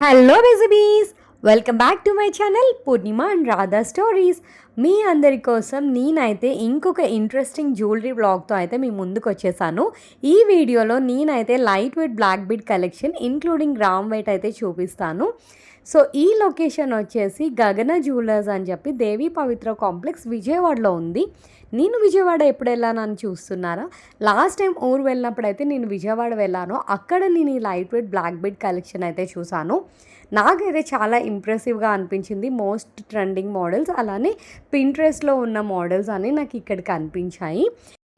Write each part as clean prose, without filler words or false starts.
Hello recipes, welcome back to my channel Purnima and Radha stories. మీ అందరి కోసం నేనైతే ఇంకొక ఇంట్రెస్టింగ్ జ్యువెలరీ బ్లాగ్తో అయితే మీ ముందుకు వచ్చేసాను. ఈ వీడియోలో నేనైతే light weight black bead collection including gram weight అయితే చూపిస్తాను. సో ఈ లొకేషన్ వచ్చేసి గగన జ్యువెలర్స్ అని చెప్పి దేవి పవిత్ర కాంప్లెక్స్ విజయవాడలో ఉంది. నేను విజయవాడ ఎప్పుడు వెళ్ళానని చూస్తున్నారా? లాస్ట్ టైం ఊరు వెళ్ళినప్పుడైతే నేను విజయవాడ వెళ్ళాను. అక్కడ నేను ఈ light weight black bead collection అయితే చూసాను. నాకైతే చాలా ఇంప్రెసివ్గా అనిపించింది. మోస్ట్ ట్రెండింగ్ మోడల్స్, అలానే పింట్రెస్ట్లో ఉన్న మోడల్స్ అని నాకు ఇక్కడ కనిపించాయి.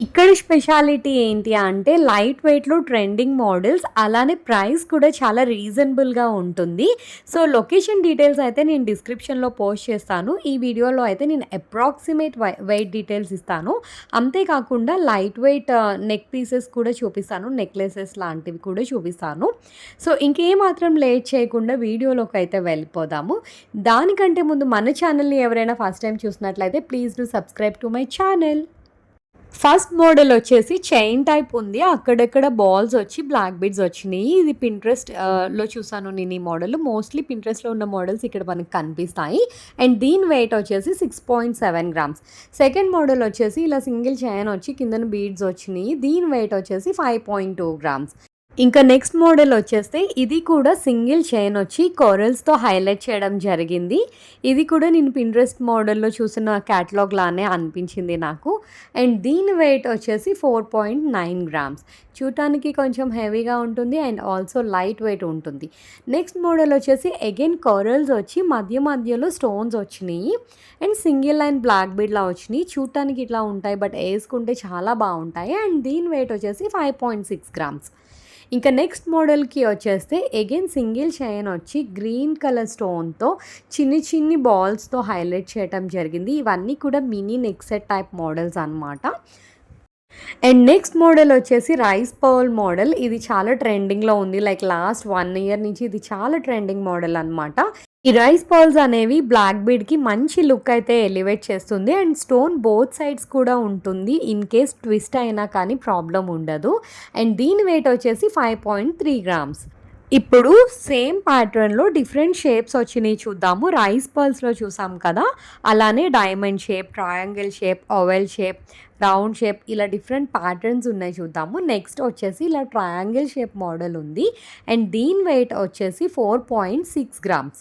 ఇక్కడ స్పెషాలిటీ ఏంటి అంటే లైట్ వెయిట్లో ట్రెండింగ్ మోడల్స్, అలానే ప్రైస్ కూడా చాలా రీజనబుల్గా ఉంటుంది. సో లొకేషన్ డీటెయిల్స్ అయితే నేను డిస్క్రిప్షన్లో పోస్ట్ చేస్తాను. ఈ వీడియోలో అయితే నేను అప్రాక్సిమేట్ వెయిట్ డీటెయిల్స్ ఇస్తాను. అంతేకాకుండా లైట్ వెయిట్ నెక్ పీసెస్ కూడా చూపిస్తాను, నెక్లెసెస్ లాంటివి కూడా చూపిస్తాను. సో ఇంకేమాత్రం లేట్ చేయకుండా వీడియోలోకి అయితే వెళ్ళిపోదాము. దానికంటే ముందు మన ఛానల్ని ఎవరైనా ఫస్ట్ టైం చూసినట్లయితే please do subscribe to my channel. First model వచ్చేసి చైన్ టైప్ ఉంది, అక్కడెక్కడ బాల్స్ వచ్చి బ్లాక్ బీడ్స్ వచ్చినాయి. ఇది పింట్రెస్ట్ లో చూసాను నేను. ఈ మోడల్ మోస్ట్లీ పింట్రెస్ట్లో ఉన్న మోడల్స్ ఇక్కడ మనకు కనిపిస్తాయి. అండ్ దీని వెయిట్ వచ్చేసి 6.7 grams. సెకండ్ మోడల్ వచ్చేసి ఇలా సింగిల్ చైన్ వచ్చి కిందన బీడ్స్ వచ్చినాయి. దీని వెయిట్ వచ్చేసి 5.2 grams. ఇంకా నెక్స్ట్ మోడల్ వచ్చేస్తే ఇది కూడా సింగిల్ చైన్ వచ్చి కోరల్స్తో హైలైట్ చేయడం జరిగింది. ఇది కూడా నేను పింట్రెస్ట్ మోడల్లో చూసిన క్యాటలాగ్ లానే అనిపించింది నాకు. అండ్ దీని వెయిట్ వచ్చేసి 4.9 grams. చూడటానికి కొంచెం హెవీగా ఉంటుంది అండ్ ఆల్సో లైట్ వెయిట్ ఉంటుంది. నెక్స్ట్ మోడల్ వచ్చేసి అగైన్ కోరల్స్ వచ్చి మధ్యలో స్టోన్స్ వచ్చినాయి అండ్ సింగిల్ లైన్ బ్లాక్ బీడ్లా వచ్చినాయి. చూడటానికి ఇట్లా ఉంటాయి, బట్ వేసుకుంటే చాలా బాగుంటాయి. అండ్ దీని వెయిట్ వచ్చేసి 5.6 grams. ఇంకా నెక్స్ట్ మోడల్కి వచ్చేస్తే అగైన్ సింగిల్ చైన్ వచ్చి గ్రీన్ కలర్ స్టోన్తో చిన్ని బాల్స్తో హైలైట్ చేయడం జరిగింది. ఇవన్నీ కూడా mini neck set type models అనమాట. అండ్ నెక్స్ట్ మోడల్ వచ్చేసి రైస్ పర్ల్ మోడల్. ఇది చాలా ట్రెండింగ్లో ఉంది. లైక్ లాస్ట్ 1 year నుంచి ఇది చాలా ట్రెండింగ్ మోడల్ అనమాట. ఈ రైస్ పర్ల్స్ అనేవి బ్లాక్ బీడ్కి మంచి లుక్ అయితే ఎలివేట్ చేస్తుంది. అండ్ స్టోన్ బోత్ సైడ్స్ కూడా ఉంటుంది. ఇన్ కేస్ ట్విస్ట్ అయినా కానీ ప్రాబ్లం ఉండదు. అండ్ దీని వెయిట్ వచ్చేసి 5.3 grams. ఇప్పుడు సేమ్ ప్యాటర్న్లో డిఫరెంట్ షేప్స్ వచ్చినాయి చూద్దాము. రైస్ పర్ల్స్లో చూసాం కదా, అలానే diamond shape, triangle shape, oval shape, round shape, ఇలా డిఫరెంట్ ప్యాటర్న్స్ ఉన్నాయి చూద్దాము. నెక్స్ట్ వచ్చేసి ఇలా ట్రయాంగిల్ షేప్ మోడల్ ఉంది. అండ్ దీని వెయిట్ వచ్చేసి 4.6 grams.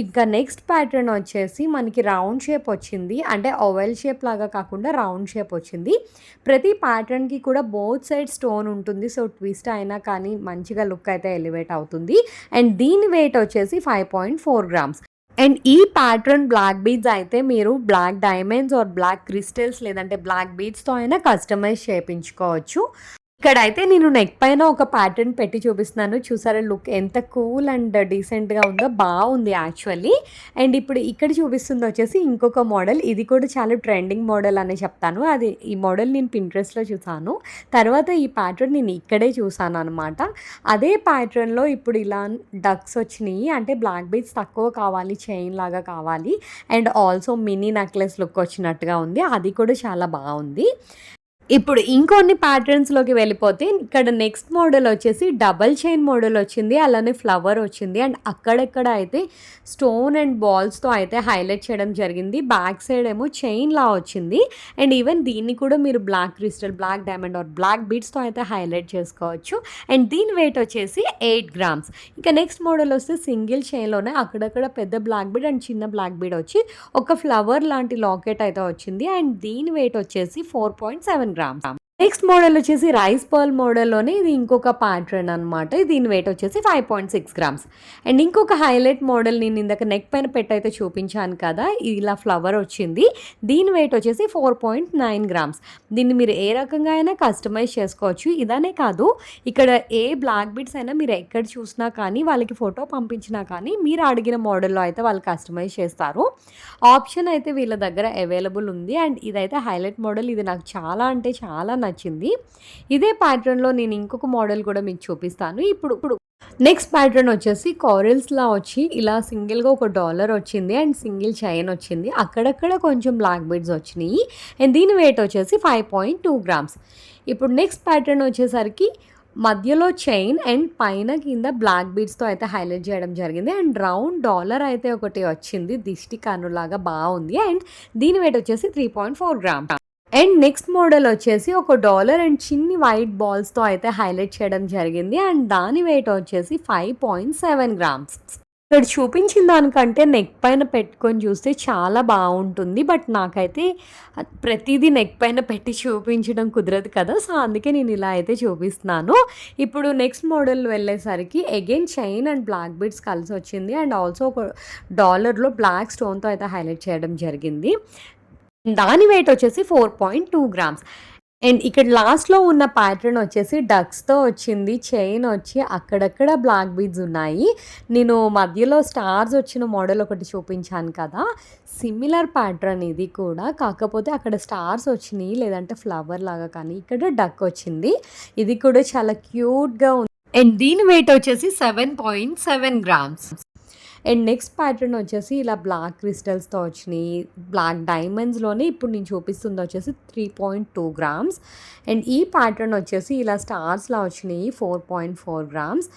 ఇంకా నెక్స్ట్ ప్యాటర్న్ వచ్చేసి మనకి రౌండ్ షేప్ వచ్చింది, అంటే ఓవెల్ షేప్ లాగా కాకుండా రౌండ్ షేప్ వచ్చింది. ప్రతి ప్యాటర్న్కి కూడా బోత్ సైడ్ స్టోన్ ఉంటుంది. సో ట్విస్ట్ అయినా కానీ మంచిగా లుక్ అయితే ఎలివేట్ అవుతుంది. అండ్ దీని వెయిట్ వచ్చేసి 5.4 grams. అండ్ ఈ ప్యాటర్న్ బ్లాక్ బీడ్స్ అయితే మీరు black diamonds or black crystals లేదంటే బ్లాక్ బీడ్స్తో అయినా కస్టమైజ్ చేయించుకోవచ్చు. ఇక్కడైతే నేను నెక్ పైన ఒక ప్యాటర్న్ పెట్టి చూపిస్తున్నాను. చూసారా లుక్ ఎంత కూల్ అండ్ డీసెంట్గా ఉందో, బాగుంది యాక్చువల్లీ. అండ్ ఇప్పుడు ఇక్కడ చూపిస్తుంది వచ్చేసి ఇంకొక మోడల్. ఇది కూడా చాలా ట్రెండింగ్ మోడల్ అని చెప్తాను. అది ఈ మోడల్ నేను పింట్రెస్ట్లో చూసాను, తర్వాత ఈ ప్యాటర్న్ నేను ఇక్కడే చూసాను అనమాట. అదే ప్యాటర్న్లో ఇప్పుడు ఇలా డక్స్ వచ్చినాయి, అంటే బ్లాక్ బీడ్స్ తక్కువ కావాలి, చైన్ లాగా కావాలి. And also mini necklace look వచ్చినట్టుగా ఉంది. అది కూడా చాలా బాగుంది. ఇప్పుడు ఇంకొన్ని ప్యాటర్న్స్లోకి వెళ్ళిపోతే ఇక్కడ నెక్స్ట్ మోడల్ వచ్చేసి డబల్ చైన్ మోడల్ వచ్చింది, అలానే ఫ్లవర్ వచ్చింది. అండ్ అక్కడెక్కడ అయితే స్టోన్ అండ్ బాల్స్తో అయితే హైలైట్ చేయడం జరిగింది. బ్యాక్ సైడ్ ఏమో చైన్ లా వచ్చింది. అండ్ ఈవెన్ దీన్ని కూడా మీరు black crystal, black diamond or black బీడ్స్తో అయితే హైలైట్ చేసుకోవచ్చు. అండ్ దీని వెయిట్ వచ్చేసి 8 grams. ఇంకా నెక్స్ట్ మోడల్ వస్తే సింగిల్ చైన్లోనే అక్కడక్కడ పెద్ద బ్లాక్ బీడ్ అండ్ చిన్న బ్లాక్ బీడ్ వచ్చి ఒక ఫ్లవర్ లాంటి లాకెట్ అయితే వచ్చింది. అండ్ దీని వెయిట్ వచ్చేసి 4.7 grams. నెక్స్ట్ మోడల్ వచ్చేసి రైస్ పర్ల్ మోడల్లోనే ఇది ఇంకొక ప్యాటర్న్ అనమాట. దీని వెయిట్ వచ్చేసి 5.6 grams. అండ్ ఇంకొక హైలైట్ మోడల్ నేను ఇందాక నెక్ పైన పెట్టయితే చూపించాను కదా, ఇలా ఫ్లవర్ వచ్చింది. దీని వెయిట్ వచ్చేసి 4.9 grams. దీన్ని మీరు ఏ రకంగా అయినా కస్టమైజ్ చేసుకోవచ్చు. ఇదనే కాదు, ఇక్కడ ఏ బ్లాక్ బీడ్స్ అయినా మీరు ఎక్కడ చూసినా కానీ వాళ్ళకి ఫోటో పంపించినా కానీ మీరు అడిగిన మోడల్లో అయితే వాళ్ళు కస్టమైజ్ చేస్తారు. ఆప్షన్ అయితే వీళ్ళ దగ్గర అవైలబుల్ ఉంది. అండ్ ఇదైతే హైలైట్ మోడల్. ఇది నాకు చాలా అంటే చాలా నచ్చింది. ఇదే ప్యాటర్న్లో నేను ఇంకొక మోడల్ కూడా మీకు చూపిస్తాను. ఇప్పుడు నెక్స్ట్ ప్యాటర్న్ వచ్చేసి కోరల్స్లా వచ్చి ఇలా సింగిల్గా ఒక డాలర్ వచ్చింది అండ్ సింగిల్ చైన్ వచ్చింది. అక్కడక్కడ కొంచెం బ్లాక్ బీడ్స్ వచ్చినాయి. అండ్ దీని వెయిట్ వచ్చేసి 5.2 grams. ఇప్పుడు నెక్స్ట్ ప్యాటర్న్ వచ్చేసరికి మధ్యలో చైన్ అండ్ పైన కింద బ్లాక్ బీడ్స్తో అయితే హైలైట్ చేయడం జరిగింది. అండ్ రౌండ్ డాలర్ అయితే ఒకటి వచ్చింది, దిష్టి కన్నులాగా బాగుంది. అండ్ దీని వెయిట్ వచ్చేసి 3.4 గ్రామ్స్. అండ్ నెక్స్ట్ మోడల్ వచ్చేసి ఒక డాలర్ అండ్ చిన్ని వైట్ బాల్స్తో అయితే హైలైట్ చేయడం జరిగింది. అండ్ దాని వెయిట్ వచ్చేసి 5.7 గ్రామ్స్. ఇక్కడ చూపించిన దానికంటే నెక్ పైన పెట్టుకొని చూస్తే చాలా బాగుంటుంది. బట్ నాకైతే ప్రతిదీ నెక్ పైన పెట్టి చూపించడం కుదరదు కదా, సో అందుకే నేను ఇలా అయితే చూపిస్తున్నాను. ఇప్పుడు నెక్స్ట్ మోడల్ వెళ్ళేసరికి again chain and black beads కలిసి వచ్చింది. అండ్ ఆల్సో ఒక డాలర్లో బ్లాక్ స్టోన్తో అయితే హైలైట్ చేయడం జరిగింది. దాని వెయిట్ వచ్చేసి 4.2 గ్రామ్స్. అండ్ ఇక్కడ లాస్ట్లో ఉన్న ప్యాటర్న్ వచ్చేసి డక్స్తో వచ్చింది. చైన్ వచ్చి అక్కడక్కడ బ్లాక్ బీడ్స్ ఉన్నాయి. నేను మధ్యలో స్టార్స్ వచ్చిన మోడల్ ఒకటి చూపించాను కదా, సిమిలర్ ప్యాటర్న్ ఇది కూడా, కాకపోతే అక్కడ స్టార్స్ వచ్చినాయి, లేదంటే ఫ్లవర్ లాగా, కానీ ఇక్కడ డక్ వచ్చింది. ఇది కూడా చాలా క్యూట్గా ఉంది. అండ్ దీని వెయిట్ వచ్చేసి 7.7 గ్రామ్స్. అండ్ నెక్స్ట్ ప్యాటర్న్ వచ్చేసి ఇలా బ్లాక్ క్రిస్టల్స్తో వచ్చినాయి, బ్లాక్ డైమండ్స్లోనే ఇప్పుడు నేను చూపిస్తుంది వచ్చేసి 3.2 గ్రామ్స్. అండ్ ఈ ప్యాటర్న్ వచ్చేసి ఇలా స్టార్స్లా వచ్చినాయి, 4.4 గ్రామ్స్.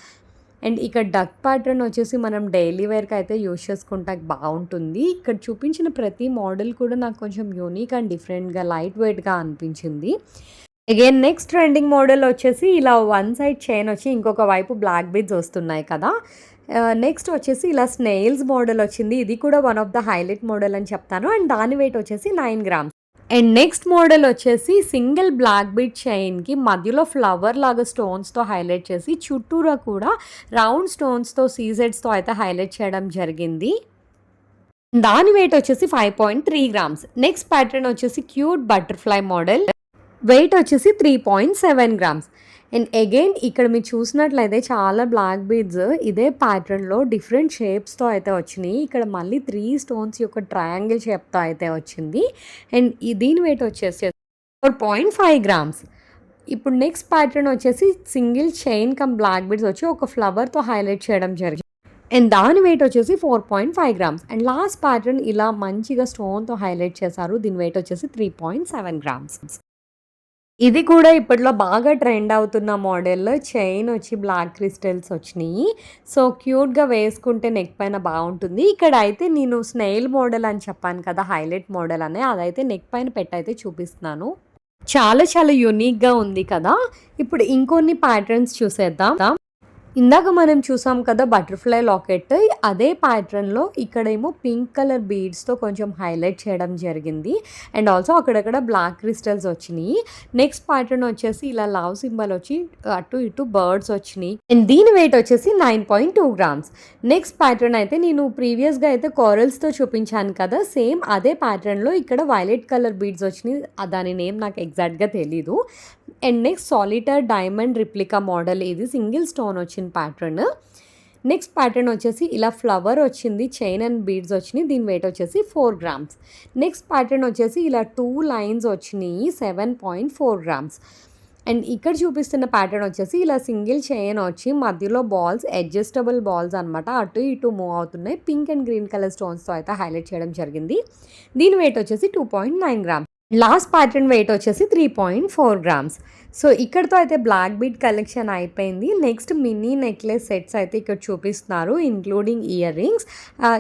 అండ్ ఇక్కడ డక్ ప్యాటర్న్ వచ్చేసి మనం డైలీ వేర్కి అయితే యూజ్ చేసుకుంటే బాగుంటుంది. ఇక్కడ చూపించిన ప్రతి మోడల్ కూడా నాకు కొంచెం యూనిక్ అండ్ డిఫరెంట్గా లైట్ వెయిట్గా అనిపించింది. అగైన్ నెక్స్ట్ ట్రెండింగ్ మోడల్ వచ్చేసి ఇలా వన్ సైడ్ చైన్ వచ్చి ఇంకొక వైపు బ్లాక్ బీడ్స్ వస్తున్నాయి కదా. నెక్స్ట్ వచ్చేసి ఇలా స్నేల్స్ మోడల్ వచ్చింది. ఇది కూడా one of the highlight model అని చెప్తాను. అండ్ దాని వెయిట్ వచ్చేసి 9 గ్రామ్స్. అండ్ నెక్స్ట్ మోడల్ వచ్చేసి సింగిల్ బ్లాక్ బీడ్ చైన్కి మధ్యలో ఫ్లవర్ లాగా స్టోన్స్తో హైలైట్ చేసి చుట్టూరా కూడా రౌండ్ స్టోన్స్తో సీజెడ్స్తో అయితే హైలైట్ చేయడం జరిగింది. దాని వెయిట్ వచ్చేసి 5.3 గ్రామ్స్. నెక్స్ట్ ప్యాటర్న్ వచ్చేసి క్యూట్ బటర్ఫ్లై మోడల్, వెయిట్ వచ్చేసి 3.7 గ్రామ్స్. అండ్ అగైన్ ఇక్కడ మీరు చూసినట్లయితే చాలా బ్లాక్ బీడ్స్ ఇదే ప్యాటర్న్లో డిఫరెంట్ షేప్స్తో అయితే వచ్చినాయి. ఇక్కడ మళ్ళీ 3 స్టోన్స్ యొక్క ట్రయాంగిల్ షేప్తో అయితే వచ్చింది. అండ్ దీని వెయిట్ వచ్చేసి 4.5 గ్రామ్స్. ఇప్పుడు నెక్స్ట్ ప్యాటర్న్ వచ్చేసి single chain come black beads వచ్చి ఒక ఫ్లవర్తో హైలైట్ చేయడం జరిగింది. అండ్ దాని వెయిట్ వచ్చేసి 4.5 గ్రామ్స్. అండ్ లాస్ట్ ప్యాటర్న్ ఇలా మంచిగా స్టోన్తో హైలైట్ చేశారు. దీని వెయిట్ వచ్చేసి 3.7 గ్రామ్స్. ఇది కూడా ఇప్పట్లో బాగా ట్రెండ్ అవుతున్న మోడల్. చైన్ వచ్చి బ్లాక్ క్రిస్టల్స్ వచ్చినాయి. సో క్యూట్గా వేసుకుంటే నెక్ పైన బాగుంటుంది. ఇక్కడ అయితే నేను స్నేల్ మోడల్ అని చెప్పాను కదా, హైలైట్ మోడల్ అని, అదైతే నెక్ పైన పెట్టయితే చూపిస్తున్నాను. చాలా చాలా యూనిక్గా ఉంది కదా. ఇప్పుడు ఇంకొన్ని ప్యాటర్న్స్ చూసేద్దాం. ఇందాక మనం చూసాం కదా బటర్ఫ్లై లాకెట్, అదే ప్యాటర్న్లో ఇక్కడేమో పింక్ కలర్ బీడ్స్తో కొంచెం హైలైట్ చేయడం జరిగింది. అండ్ ఆల్సో అక్కడక్కడ బ్లాక్ క్రిస్టల్స్ వచ్చినాయి. నెక్స్ట్ ప్యాటర్న్ వచ్చేసి ఇలా లవ్ సింబల్ వచ్చి అటు ఇటు బర్డ్స్ వచ్చినాయి. అండ్ దీని వెయిట్ వచ్చేసి 9.2 గ్రామ్స్. నెక్స్ట్ ప్యాటర్న్ అయితే నేను ప్రీవియస్గా అయితే కోరల్స్తో చూపించాను కదా, సేమ్ అదే ప్యాటర్న్లో ఇక్కడ వైలెట్ కలర్ బీడ్స్ వచ్చినాయి. దాని నేమ్ నాకు ఎగ్జాక్ట్గా తెలీదు. And next solitaire diamond replica model, ఇది సింగిల్ స్టోన్ వచ్చిన ప్యాటర్న్. నెక్స్ట్ ప్యాటర్న్ వచ్చేసి ఇలా ఫ్లవర్ వచ్చింది, చైన్ అండ్ బీడ్స్ వచ్చినాయి. దీని వెయిట్ వచ్చేసి 4 గ్రామ్స్. నెక్స్ట్ ప్యాటర్న్ వచ్చేసి ఇలా 2 లైన్స్ వచ్చినాయి, 7.4 గ్రామ్స్. అండ్ ఇక్కడ చూపిస్తున్న ప్యాటర్న్ వచ్చేసి ఇలా సింగిల్ చైన్ వచ్చి మధ్యలో బాల్స్, అడ్జస్టబుల్ బాల్స్ అనమాట, అటు ఇటు మూవ్ అవుతున్నాయి. పింక్ అండ్ గ్రీన్ కలర్ స్టోన్స్తో అయితే హైలైట్ చేయడం జరిగింది. దీని వెయిట్ వచ్చేసి 2.9 గ్రామ్స్. లాస్ట్ ప్యాటర్న్ వెయిట్ వచ్చేసి 3.4 గ్రామ్స్. సో ఇక్కడతో అయితే బ్లాక్ బీడ్ కలెక్షన్ అయిపోయింది. నెక్స్ట్ మినీ నెక్లెస్ సెట్స్ అయితే ఇక్కడ చూపిస్తున్నారు, ఇంక్లూడింగ్ ఇయర్ రింగ్స్.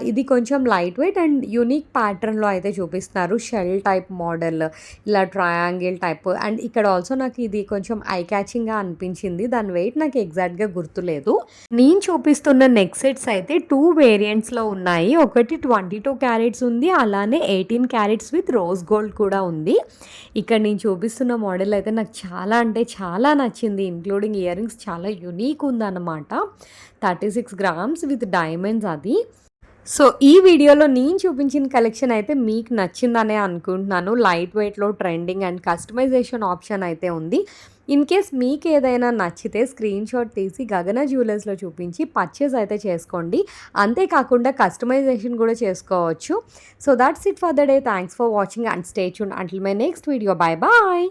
ఇది కొంచెం లైట్ వెయిట్ అండ్ యూనిక్ ప్యాటర్న్లో అయితే చూపిస్తున్నారు. షెల్ టైప్ మోడల్, ఇలా ట్రయాంగిల్ టైప్. అండ్ ఇక్కడ ఆల్సో నాకు ఇది కొంచెం ఐ క్యాచింగ్గా అనిపించింది. దాని వెయిట్ నాకు ఎగ్జాక్ట్గా గుర్తులేదు. నేను చూపిస్తున్న నెక్ సెట్స్ అయితే 2 వేరియంట్స్లో ఉన్నాయి. ఒకటి 22 క్యారెట్స్ ఉంది, అలానే 18 క్యారెట్స్ విత్ రోజ్ గోల్డ్ కూడా ఉంది. ఇక్కడ నేను చూపిస్తున్న మోడల్ అయితే నాకు చాలా అంటే చాలా నచ్చింది. ఇంక్లూడింగ్ ఇయర్ రింగ్స్ చాలా యూనిక్ ఉందన్నమాట. 36 గ్రామ్స్ విత్ డైమండ్స్ అది. సో ఈ వీడియోలో నేను చూపించిన కలెక్షన్ అయితే మీకు నచ్చిందనే అనుకుంటున్నాను. లైట్ వెయిట్లో ట్రెండింగ్ అండ్ కస్టమైజేషన్ ఆప్షన్ అయితే ఉంది. ఇన్ కేస్ మీకు ఏదైనా నచ్చితే స్క్రీన్ షాట్ తీసి గగన జ్యువెలర్స్లో చూపించి పర్చేస్ అయితే చేసుకోండి. అంతేకాకుండా కస్టమైజేషన్ కూడా చేసుకోవచ్చు. So that's it for the day. Thanks for watching and stay tuned until my next video. Bye bye.